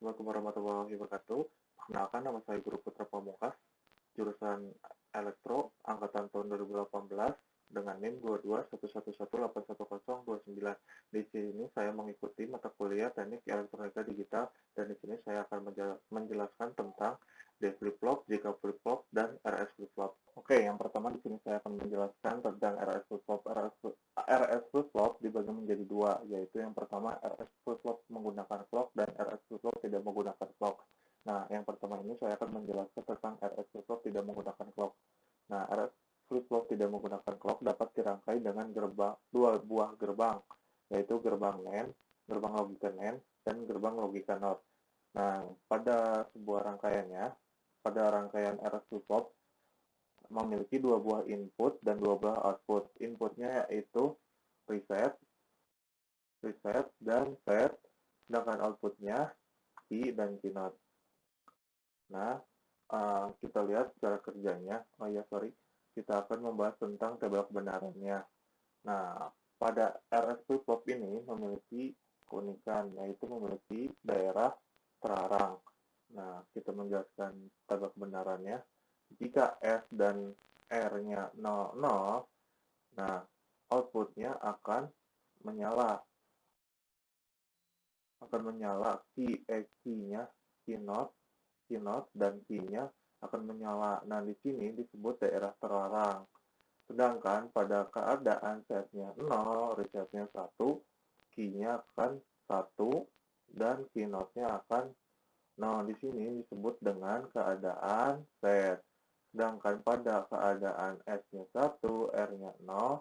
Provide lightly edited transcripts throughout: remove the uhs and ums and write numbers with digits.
Assalamualaikum warahmatullahi wabarakatuh. Perkenalkan, nama saya Guru Putra Pamungkas, jurusan Elektro, angkatan tahun 2018, dengan NIM 2211181029. Di sini saya mengikuti mata kuliah Teknik Elektronika Digital, dan di sini saya akan menjelaskan tentang D flip-flop, JK flip-flop, dan RS flip-flop. Oke, yang pertama di sini saya akan menjelaskan tentang RS flip-flop. RS flip-flop dibagi menjadi dua, yaitu yang pertama RS flip-flop menggunakan clock dan RS flip-flop tidak menggunakan clock. Nah, yang pertama ini saya akan menjelaskan tentang RS flip-flop tidak menggunakan clock. Nah, RS flip-flop tidak menggunakan clock dapat dirangkai dengan dua buah gerbang, yaitu gerbang NAND, gerbang logika NAND, dan gerbang logika NOR. Nah, pada rangkaian RS flip-flop memiliki dua buah input dan dua buah output. Inputnya yaitu reset, dan set, sedangkan outputnya key dan keynote. Nah, kita lihat cara kerjanya. Kita akan membahas tentang tabel kebenarannya. Nah, pada RS flip-flop ini memiliki keunikan, yaitu memiliki daerah terarang. Nah, kita menjelaskan tabel kebenarannya. Jika S dan R-nya 00, nah, outputnya akan menyala. Key-nya, keynote, dan key-nya akan menyala. Nah, di sini disebut daerah terlarang. Sedangkan pada keadaan setnya 0, resetnya 1, key-nya akan 1, dan keynote-nya akan 0. Di sini disebut dengan keadaan set. Sedangkan pada keadaan S-nya 1, R-nya 0,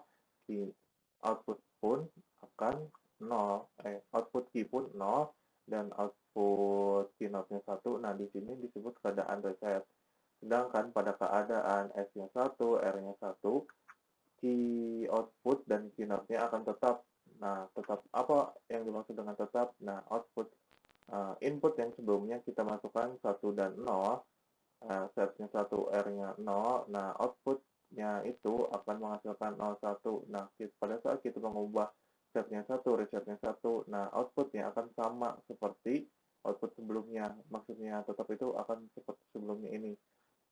output pun akan 0. Output key pun 0, dan output keynote-nya 1. Nah, di sini disebut keadaan reset. Sedangkan pada keadaan S-nya 1, R-nya 1, key output dan keynote-nya akan tetap. Nah, tetap apa yang dimaksud dengan tetap? Nah, output input yang sebelumnya kita masukkan 1 dan 0, setnya 1, R-nya 0, nah outputnya itu akan menghasilkan 0, 1. Nah, pada saat kita mengubah setnya 1, resetnya 1, nah outputnya akan sama seperti output sebelumnya. Maksudnya tetap itu akan seperti sebelumnya ini.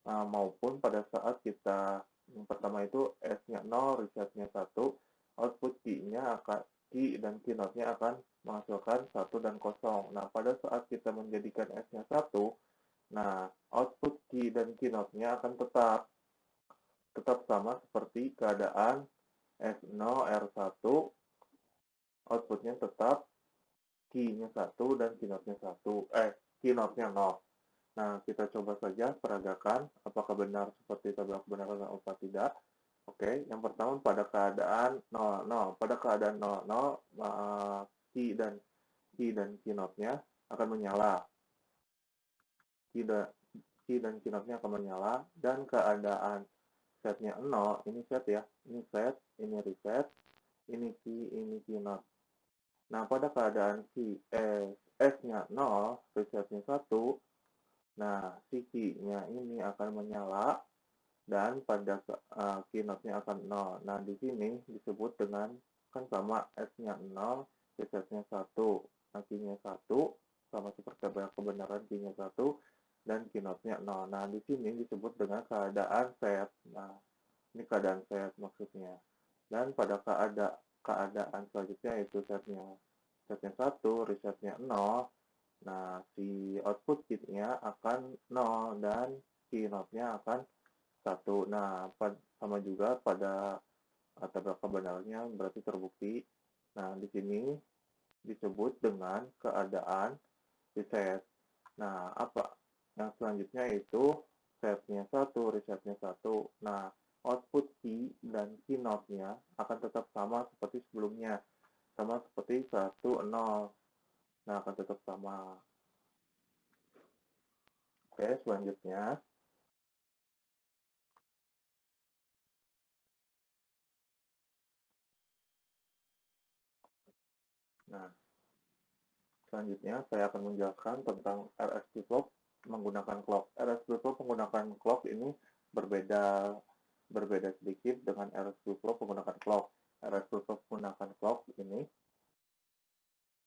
Maupun pada saat kita yang pertama itu S-nya 0, resetnya 1, output key-nya akan key dan keynote-nya akan menghasilkan 1 dan 0. Nah, pada saat kita menjadikan S-nya 1, nah, output key dan keynote-nya akan tetap sama seperti keadaan S0, R1, outputnya tetap key-nya 1 dan keynote-nya 0. Nah, kita coba saja peragakan apakah benar seperti tabel kebenaran atau tidak. Oke, yang pertama pada keadaan 00. Pada keadaan 00, key dan keynote-nya akan menyala. Key dan keynote-nya akan menyala, dan keadaan setnya 0, ini set ya, ini set, ini reset, ini key, ini keynote. Nah, pada keadaan S-nya 0, resetnya 1, nah, si key-nya ini akan menyala, dan pada keynote-nya akan 0. Nah, di sini disebut dengan, kan sama S-nya 0, resetnya 1, nah, key-nya 1, sama seperti kebenaran key-nya 1, dan keynote-nya 0. Nah, di sini disebut dengan keadaan set. Nah, ini keadaan set maksudnya. Dan pada keadaan selanjutnya yaitu setnya 1, resetnya 0, nah, si output key-nya akan 0, dan keynote-nya akan 1. Nah, sama juga pada tabel kebenarannya berarti terbukti. Nah, di sini disebut dengan keadaan reset. Nah, apa? Yang selanjutnya itu setnya 1, resetnya 1. Nah, output key dan keynote-nya akan tetap sama seperti sebelumnya. Sama seperti 1, 0. Nah, akan tetap sama. Oke, selanjutnya. Nah, selanjutnya saya akan menjelaskan tentang RS flip-flop menggunakan clock. RS flip-flop menggunakan clock ini berbeda sedikit dengan RS flip-flop menggunakan clock. RS flip-flop menggunakan clock ini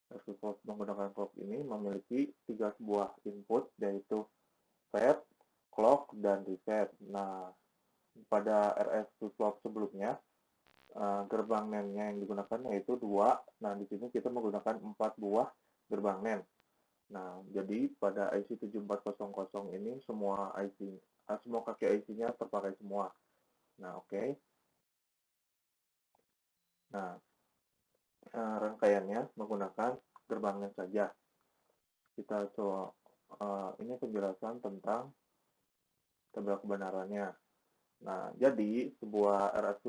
RS flip-flop menggunakan clock ini memiliki 3 buah input, yaitu set, clock, dan reset. Nah, pada RS flip-flop sebelumnya, gerbang NAND-nya yang digunakan yaitu 2. Nah, di sini kita menggunakan 4 buah gerbang NAND. Nah, jadi pada IC 7400 ini semua kaki IC-nya terpakai semua. Nah, oke. Nah, rangkaiannya menggunakan gerbang NAND saja. Kita coba, ini penjelasan tentang tabel kebenarannya. Nah, jadi sebuah RS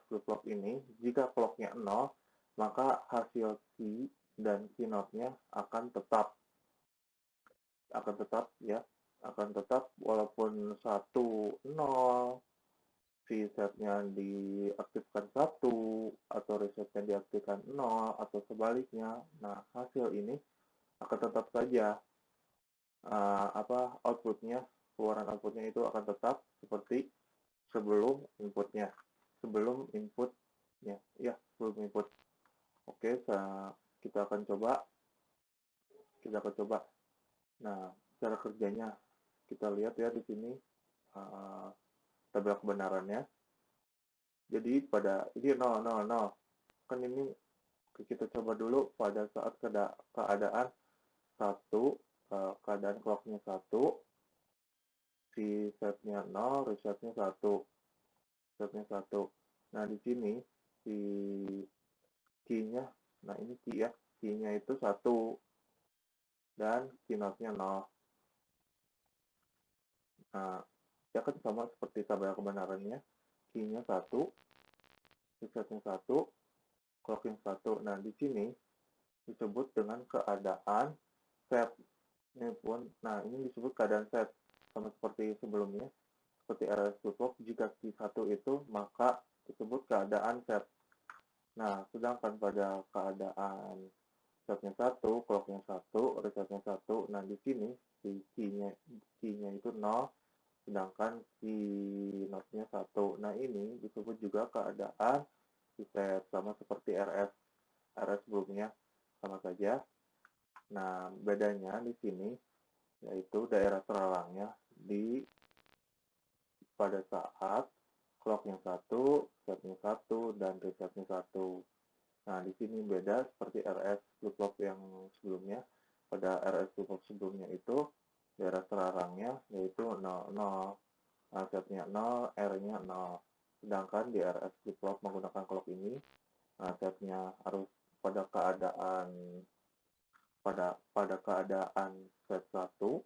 flip-flop ini, jika clock-nya 0, maka hasil key dan keynote-nya akan tetap walaupun 1 0, reset-nya diaktifkan 1 atau reset-nya diaktifkan 0 atau sebaliknya. Nah, hasil ini akan tetap saja keluaran outputnya itu akan tetap seperti sebelum inputnya. Sebelum input. Oke, kita akan coba. Nah, cara kerjanya kita lihat ya di sini tabel kebenarannya. Jadi pada ini 0 0 0. Kan ini kita coba dulu pada saat keadaan 1, keadaan clock-nya 1, reset-nya 0, reset-nya 1. Nah, di sini si key-nya, nah ini key ya, key-nya itu 1 dan keynote-nya 0. Nah, ya kan sama seperti tabel kebenarannya, key-nya 1, reset-nya 1, clocking 1. Nah, di sini disebut dengan keadaan set. Nah, ini disebut keadaan set, sama seperti sebelumnya, seperti RS flip-flop, jika key 1 itu, maka disebut keadaan set. Nah, sedangkan pada keadaan setnya 1, clocknya 1, resetnya 1, nah di sini si key-nya itu 0, sedangkan keynote-nya 1. Nah, ini disebut juga keadaan reset, sama seperti RS sebelumnya, sama saja. Nah, bedanya di sini yaitu daerah teralangnya pada saat clock-nya 1, setnya 1, dan resetnya 1. Nah, di sini beda seperti RS flip-flop yang sebelumnya. Pada RS flip-flop sebelumnya itu daerah terlarangnya yaitu 0, 0. Nah, setnya 0, R-nya 0. Sedangkan di RS flip-flop menggunakan clock ini, setnya harus pada keadaan set 1,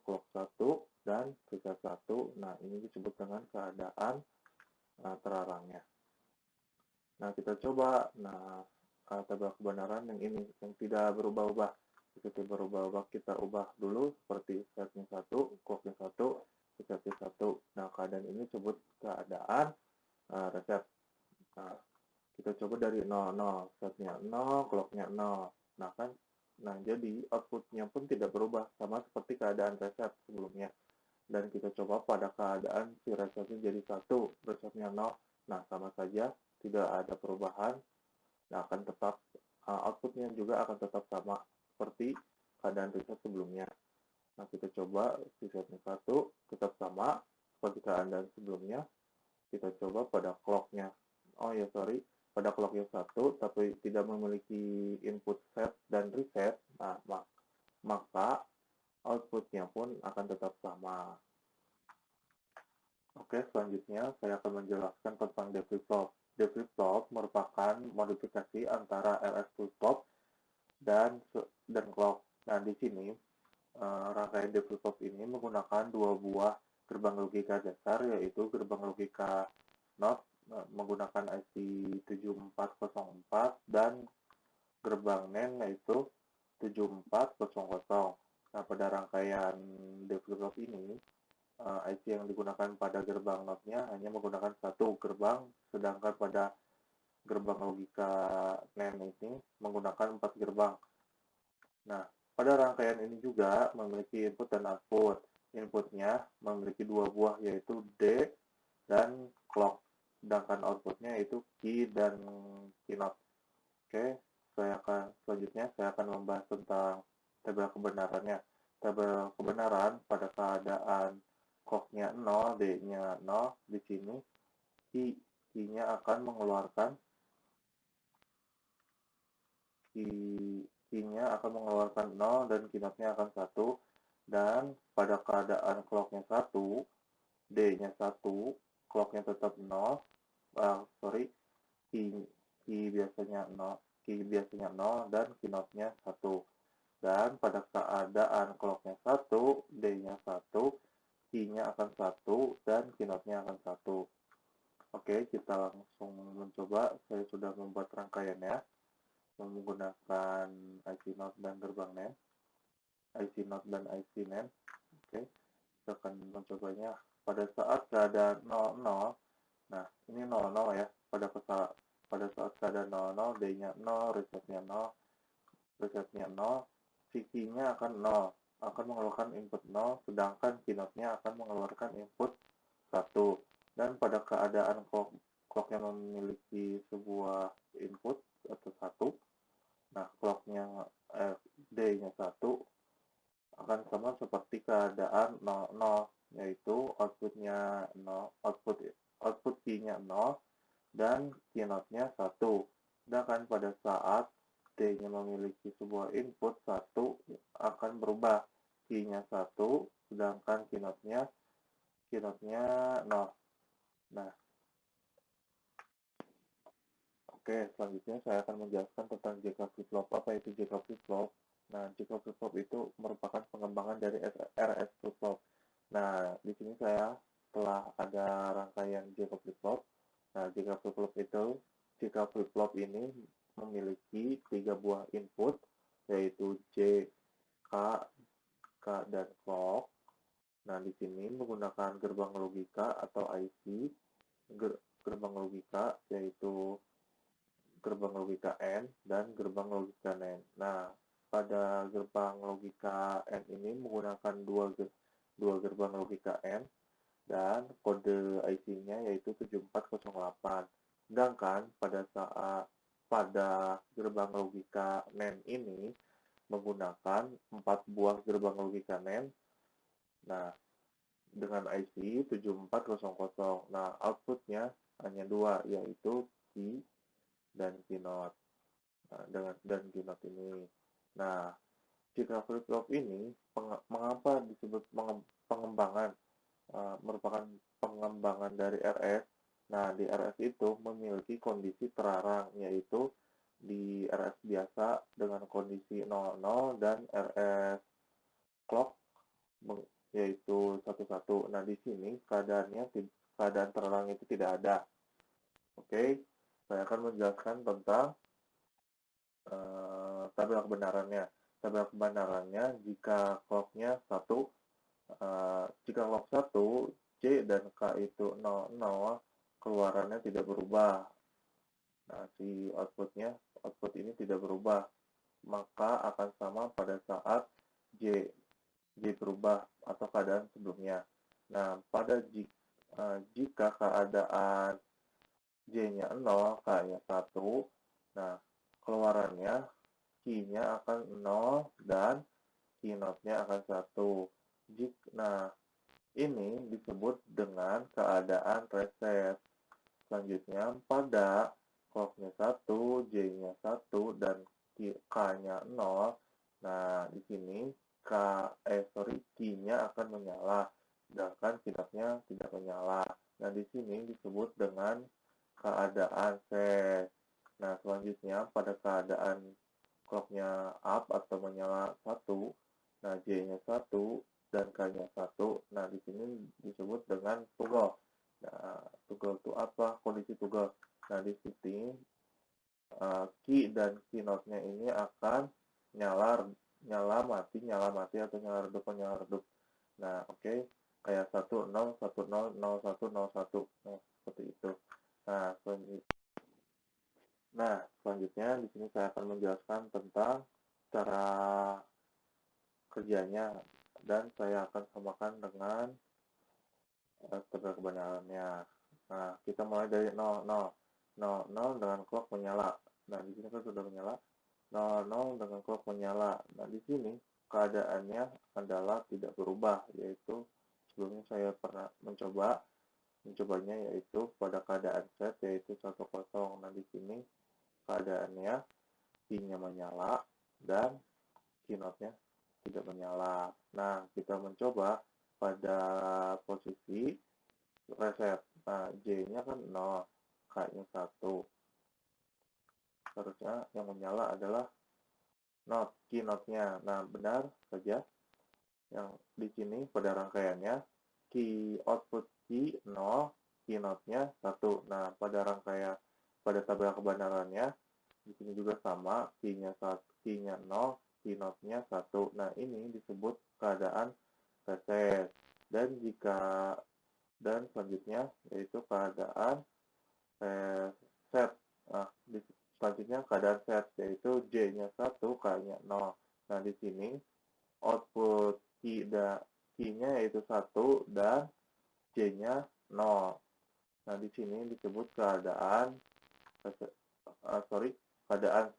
clock 1, dan reset 1. Nah, ini disebut dengan keadaan terlarangnya. Nah, kita coba. Nah, tabel kebenaran yang ini, yang tidak berubah-ubah. Jika tidak berubah-ubah, kita ubah dulu seperti setnya 1, clocknya 1, resetnya 1. Nah, keadaan ini disebut keadaan reset. Nah, kita coba dari 0, 0, setnya 0, clocknya 0. Nah, jadi outputnya pun tidak berubah, sama seperti keadaan reset sebelumnya. Dan kita coba pada keadaan si resetnya jadi 1, resetnya 0. Nah, sama saja, tidak ada perubahan. Nah, akan tetap outputnya juga akan tetap sama seperti keadaan reset sebelumnya. Nah, kita coba resetnya 1 tetap sama seperti keadaan sebelumnya. Kita coba pada clocknya. Pada clocknya 1 tapi tidak memiliki input set dan reset. Nah, maka outputnya pun akan tetap sama. Oke, selanjutnya saya akan menjelaskan tentang D-flip-flop. D-flip-flop merupakan modifikasi antara RS flip-flop dan clock. Nah, di sini rangkaian D-flip-flop ini menggunakan 2 buah gerbang logika dasar, yaitu gerbang logika NOT menggunakan IC 7404 dan gerbang NAND yaitu 7400. Nah, pada rangkaian D-flip-flop ini, IC yang digunakan pada gerbang NOT-nya hanya menggunakan 1 gerbang, sedangkan pada gerbang logika NAND ini menggunakan 4 gerbang. Nah, pada rangkaian ini juga memiliki input dan output. Inputnya memiliki 2 buah, yaitu D dan clock, sedangkan outputnya yaitu key dan keynote. Oke. selanjutnya saya akan membahas tentang tabel kebenarannya. Tabel kebenaran pada keadaan clock-nya 0, D-nya 0, di sini key-nya akan mengeluarkan key-nya akan mengeluarkan 0 dan keynote-nya akan 1. Dan pada keadaan clock-nya 1, D-nya 1, clock-nya tetap 0, key biasanya 0, dan keynote-nya 1. Dan pada keadaan clock-nya 1, D-nya 1, key-nya akan 1 dan keynote-nya akan 1. Oke, kita langsung mencoba. Saya sudah membuat rangkaiannya menggunakan IC Note dan gerbang NAND, IC Note dan IC NAND. Oke, kita akan mencobanya pada saat keadaan 00. Nah, ini 00 ya. Pada saat keadaan 00, D-nya 0, resetnya 0, key-nya akan 0, akan mengeluarkan input 0, sedangkan keynote-nya akan mengeluarkan input 1. Dan pada keadaan clock yang memiliki sebuah input atau 1, nah clock-nya D-nya 1 akan sama seperti keadaan 00, yaitu output-nya 0, output key-nya 0 dan keynote-nya 1. Sedangkan pada saat D-nya memiliki sebuah input 1 akan berubah, key-nya 1, sedangkan keynote-nya 0. Nah, oke, selanjutnya saya akan menjelaskan tentang JK flip-flop. Apa itu JK flip-flop? Nah, JK flip-flop itu merupakan pengembangan dari RS flip-flop. Nah, di sini saya telah ada rangkaian JK flip-flop. Nah, JK flip-flop ini memiliki 3 buah input, yaitu J, K, dan clock. Nah, di sini menggunakan gerbang logika atau IC, gerbang logika yaitu gerbang logika AND dan gerbang logika NAND. Nah, pada gerbang logika AND ini menggunakan dua gerbang logika AND dan kode IC-nya yaitu 7408. Sedangkan pada gerbang logika NAND ini menggunakan 4 buah gerbang logika NAND. Nah, dengan IC 7400. Nah, outputnya hanya 2, yaitu key dan keynote. Nah, keynote ini. Nah, jika flip-flop ini mengapa disebut pengembangan, merupakan pengembangan dari RS. Nah, di RS itu memiliki kondisi terlarang, yaitu di RS biasa dengan kondisi 00 dan RS clock yaitu 11. Nah, di sini keadaan terlarang itu tidak ada. Oke, saya akan menjelaskan tentang tabel kebenarannya. Tabel kebenarannya jika clock-nya 1, jika clock 1, C dan K itu 00, keluarannya tidak berubah. Nah, output ini tidak berubah, maka akan sama pada saat J berubah atau keadaan sebelumnya. Nah, jika keadaan J-nya 0, K-nya 1, nah keluarannya key-nya akan 0 dan keynote-nya akan 1. Nah, ini disebut dengan keadaan reset. Selanjutnya, pada clock-nya 1, J-nya 1, dan K-nya 0, nah di sini key-nya akan menyala, sedangkan keynote-nya tidak menyala. Nah, di sini disebut dengan keadaan set. Nah, selanjutnya pada keadaan clock-nya up atau menyala 1, nah J-nya 1 dan K-nya 1, nah di sini disebut dengan toggle. Nah, toggle itu apa? Kondisi toggle. Nah, di sini key dan keynote-nya ini akan nyala mati atau nyala redup. Nah, oke. Kayak 10 10 01 01. Nah, seperti itu. Nah, selanjutnya di sini saya akan menjelaskan tentang cara kerjanya dan saya akan samakan dengan tabel kebenarannya. Nah, kita mulai dari 00 dengan clock menyala. Nah, di sini kan sudah menyala. 00 dengan clock menyala. Nah, di sini keadaannya adalah tidak berubah, yaitu sebelumnya saya pernah mencobanya yaitu pada keadaan set yaitu 10. Nah, di sini keadaannya Q-nya menyala dan Q-nya tidak menyala. Nah, kita mencoba pada posisi reset. Nah, J-nya kan 0, K-nya 1. Harusnya yang menyala adalah key-note-nya. Nah, benar saja yang di sini pada rangkaiannya output key 0, key-note-nya 1. Nah, pada tabel kebenarannya di sini juga sama, key-nya 0, key-note-nya 1. Nah, ini disebut keadaan reset. Dan selanjutnya yaitu keadaan set. Nah, selanjutnya keadaan set yaitu J-nya 1, K-nya 0. Nah, di sini output key-nya yaitu 1 dan J-nya 0. Nah, di sini disebut keadaan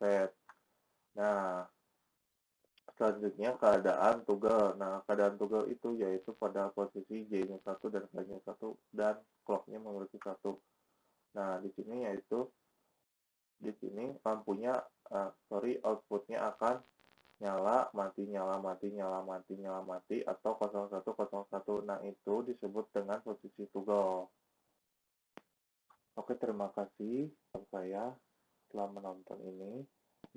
set. Nah, selanjutnya keadaan toggle. Nah, keadaan toggle itu yaitu pada posisi J-nya 1 dan K-nya 1 dan clock-nya memiliki 1. Nah, di sini lampunya outputnya akan nyala, mati, nyala, mati, nyala, mati, nyala, mati, atau 0101. Nah, itu disebut dengan posisi toggle. Oke, terima kasih saya telah menonton ini,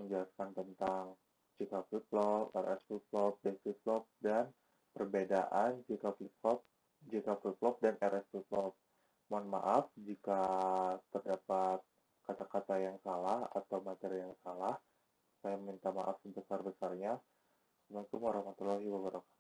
menjelaskan tentang jika flip-flop, RS flip-flop, D flip-flop, dan perbedaan jika flip-flop dan RS flip-flop. Mohon maaf jika terdapat kata-kata yang salah atau materi yang salah. Saya minta maaf sebesar-besarnya. Assalamualaikum warahmatullahi wabarakatuh.